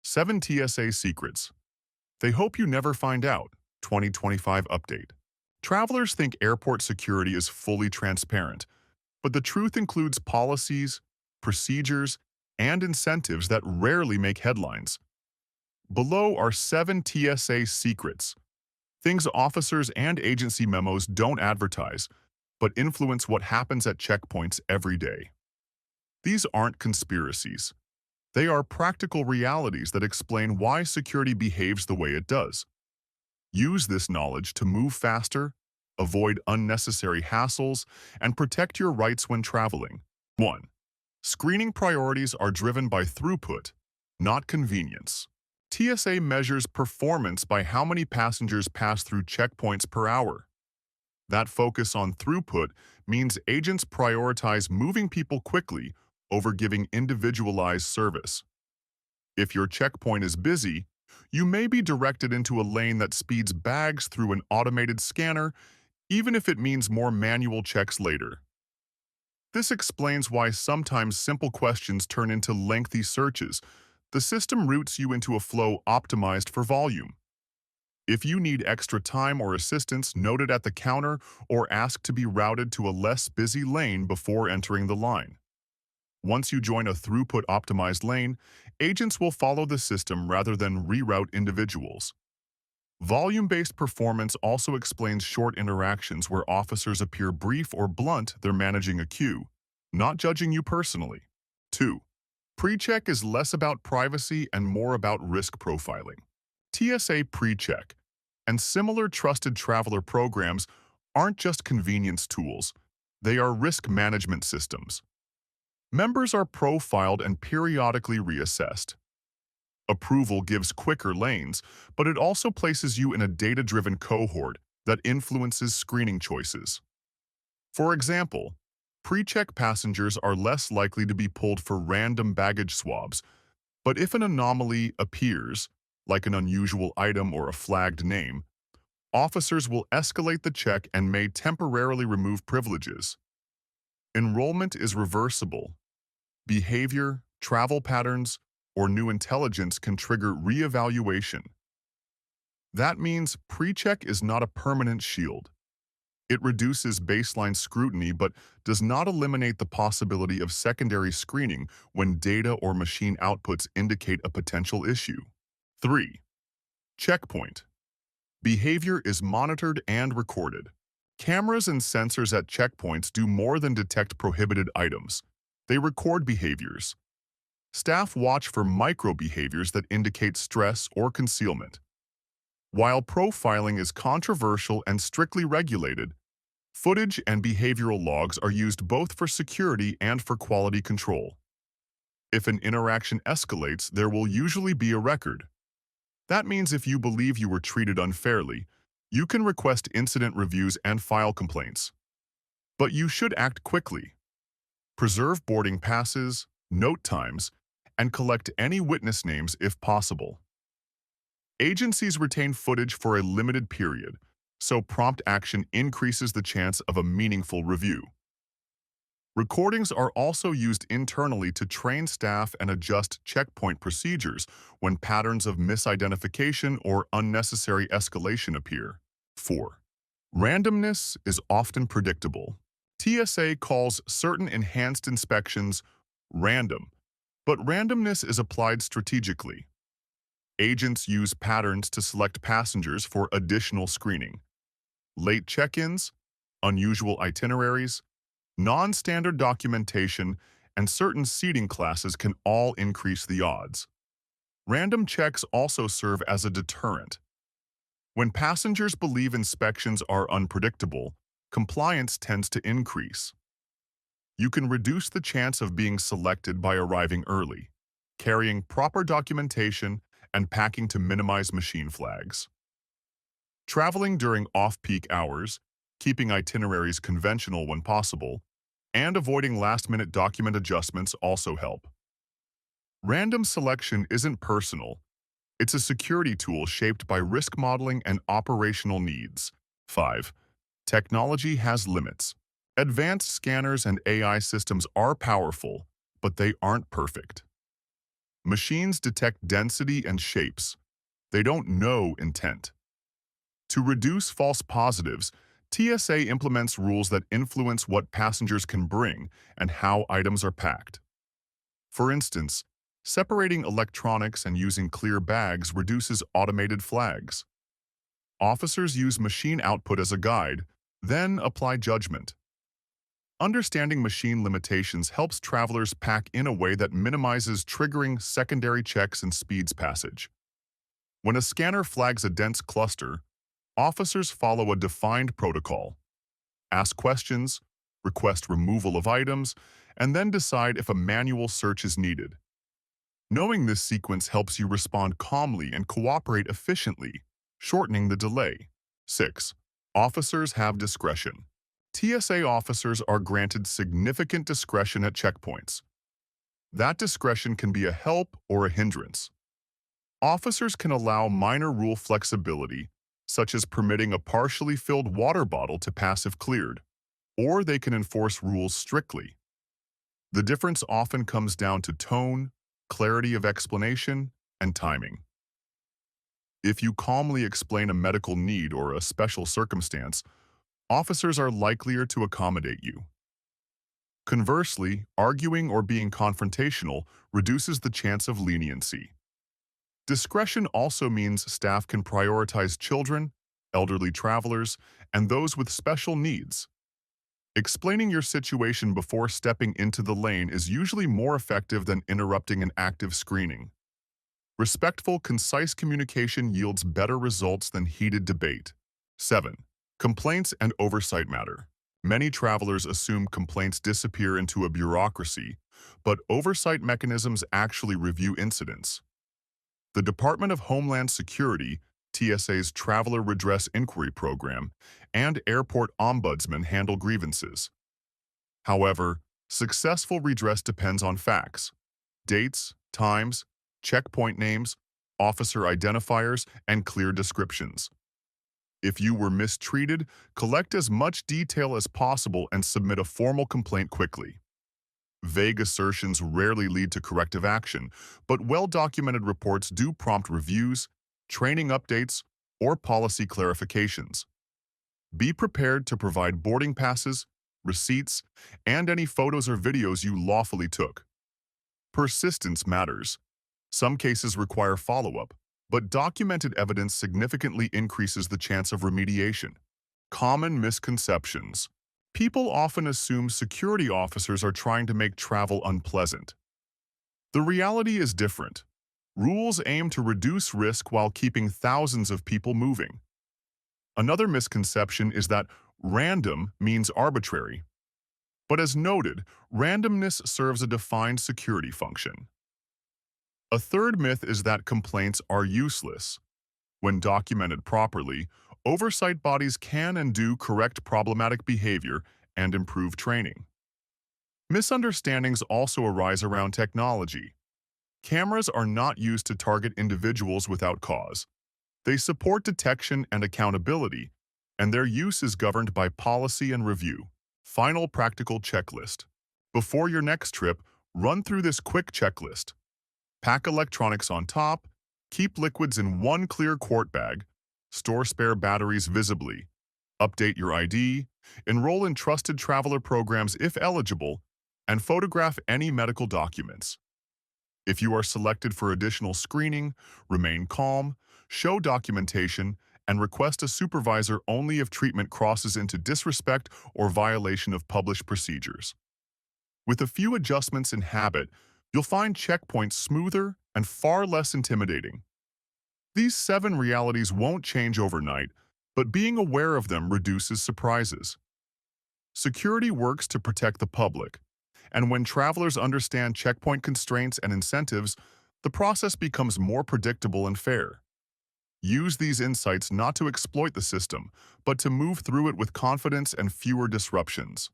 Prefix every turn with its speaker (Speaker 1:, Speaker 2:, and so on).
Speaker 1: 7 TSA Secrets They Hope You Never Find Out, 2025 Update. Travelers think airport security is fully transparent, but the truth includes policies, procedures, and incentives that rarely make headlines. Below are 7 TSA secrets, things officers and agency memos don't advertise, but influence what happens at checkpoints every day. These aren't conspiracies. They are practical realities that explain why security behaves the way it does. Use this knowledge to move faster, avoid unnecessary hassles, and protect your rights when traveling. 1. Screening priorities are driven by throughput, not convenience. TSA measures performance by how many passengers pass through checkpoints per hour. That focus on throughput means agents prioritize moving people quickly over giving individualized service. If your checkpoint is busy, you may be directed into a lane that speeds bags through an automated scanner, even if it means more manual checks later. This explains why sometimes simple questions turn into lengthy searches. The system routes you into a flow optimized for volume. If you need extra time or assistance, note it at the counter or ask to be routed to a less busy lane before entering the line. Once you join a throughput-optimized lane, agents will follow the system rather than reroute individuals. Volume-based performance also explains short interactions where officers appear brief or blunt. They're managing a queue, not judging you personally. 2. Pre-check is less about privacy and more about risk profiling. TSA pre-check and similar trusted traveler programs aren't just convenience tools, they are risk management systems. Members are profiled and periodically reassessed. Approval gives quicker lanes, but it also places you in a data-driven cohort that influences screening choices. For example, pre-check passengers are less likely to be pulled for random baggage swabs, but if an anomaly appears, like an unusual item or a flagged name, officers will escalate the check and may temporarily remove privileges. Enrollment is reversible. Behavior, travel patterns, or new intelligence can trigger reevaluation. That means pre-check is not a permanent shield. It reduces baseline scrutiny but does not eliminate the possibility of secondary screening when data or machine outputs indicate a potential issue. 3. Checkpoint. Behavior is monitored and recorded. Cameras and sensors at checkpoints do more than detect prohibited items. They record behaviors. Staff watch for micro-behaviors that indicate stress or concealment. While profiling is controversial and strictly regulated, footage and behavioral logs are used both for security and for quality control. If an interaction escalates, there will usually be a record. That means if you believe you were treated unfairly, you can request incident reviews and file complaints. But you should act quickly. Preserve boarding passes, note times, and collect any witness names if possible. Agencies retain footage for a limited period, so prompt action increases the chance of a meaningful review. Recordings are also used internally to train staff and adjust checkpoint procedures when patterns of misidentification or unnecessary escalation appear. 4. Randomness is often predictable. TSA calls certain enhanced inspections random, but randomness is applied strategically. Agents use patterns to select passengers for additional screening. Late check-ins, unusual itineraries, non-standard documentation, and certain seating classes can all increase the odds. Random checks also serve as a deterrent. When passengers believe inspections are unpredictable, compliance tends to increase. You can reduce the chance of being selected by arriving early, carrying proper documentation, and packing to minimize machine flags. Traveling during off-peak hours, keeping itineraries conventional when possible, and avoiding last-minute document adjustments also help. Random selection isn't personal. It's a security tool shaped by risk modeling and operational needs. 5. Technology has limits. Advanced scanners and AI systems are powerful, but they aren't perfect. Machines detect density and shapes. They don't know intent. To reduce false positives, TSA implements rules that influence what passengers can bring and how items are packed. For instance, separating electronics and using clear bags reduces automated flags. Officers use machine output as a guide, then apply judgment. Understanding machine limitations helps travelers pack in a way that minimizes triggering secondary checks and speeds passage. When a scanner flags a dense cluster, officers follow a defined protocol, ask questions, request removal of items, and then decide if a manual search is needed. Knowing this sequence helps you respond calmly and cooperate efficiently, shortening the delay. 6. Officers have discretion. TSA officers are granted significant discretion at checkpoints. That discretion can be a help or a hindrance. Officers can allow minor rule flexibility, such as permitting a partially filled water bottle to pass if cleared, or they can enforce rules strictly. The difference often comes down to tone, clarity of explanation, and timing. If you calmly explain a medical need or a special circumstance, officers are likelier to accommodate you. Conversely, arguing or being confrontational reduces the chance of leniency. Discretion also means staff can prioritize children, elderly travelers, and those with special needs. Explaining your situation before stepping into the lane is usually more effective than interrupting an active screening. Respectful, concise communication yields better results than heated debate. 7. Complaints and oversight matter. Many travelers assume complaints disappear into a bureaucracy, but oversight mechanisms actually review incidents. The Department of Homeland Security, TSA's Traveler Redress Inquiry Program, and airport ombudsmen handle grievances. However, successful redress depends on facts, dates, times, checkpoint names, officer identifiers, and clear descriptions. If you were mistreated, collect as much detail as possible and submit a formal complaint quickly. Vague assertions rarely lead to corrective action, but well-documented reports do prompt reviews, training updates, or policy clarifications. Be prepared to provide boarding passes, receipts, and any photos or videos you lawfully took. Persistence matters. Some cases require follow-up, but documented evidence significantly increases the chance of remediation. Common misconceptions. People often assume security officers are trying to make travel unpleasant. The reality is different. Rules aim to reduce risk while keeping thousands of people moving. Another misconception is that random means arbitrary. But as noted, randomness serves a defined security function. A third myth is that complaints are useless. When documented properly, oversight bodies can and do correct problematic behavior and improve training. Misunderstandings also arise around technology. Cameras are not used to target individuals without cause. They support detection and accountability, and their use is governed by policy and review. Final practical checklist. Before your next trip, run through this quick checklist. Pack electronics on top, keep liquids in one clear quart bag, store spare batteries visibly, update your ID, enroll in trusted traveler programs if eligible, and photograph any medical documents. If you are selected for additional screening, remain calm, show documentation, and request a supervisor only if treatment crosses into disrespect or violation of published procedures. With a few adjustments in habit, you'll find checkpoints smoother and far less intimidating. These 7 realities won't change overnight, but being aware of them reduces surprises. Security works to protect the public, and when travelers understand checkpoint constraints and incentives, the process becomes more predictable and fair. Use these insights not to exploit the system, but to move through it with confidence and fewer disruptions.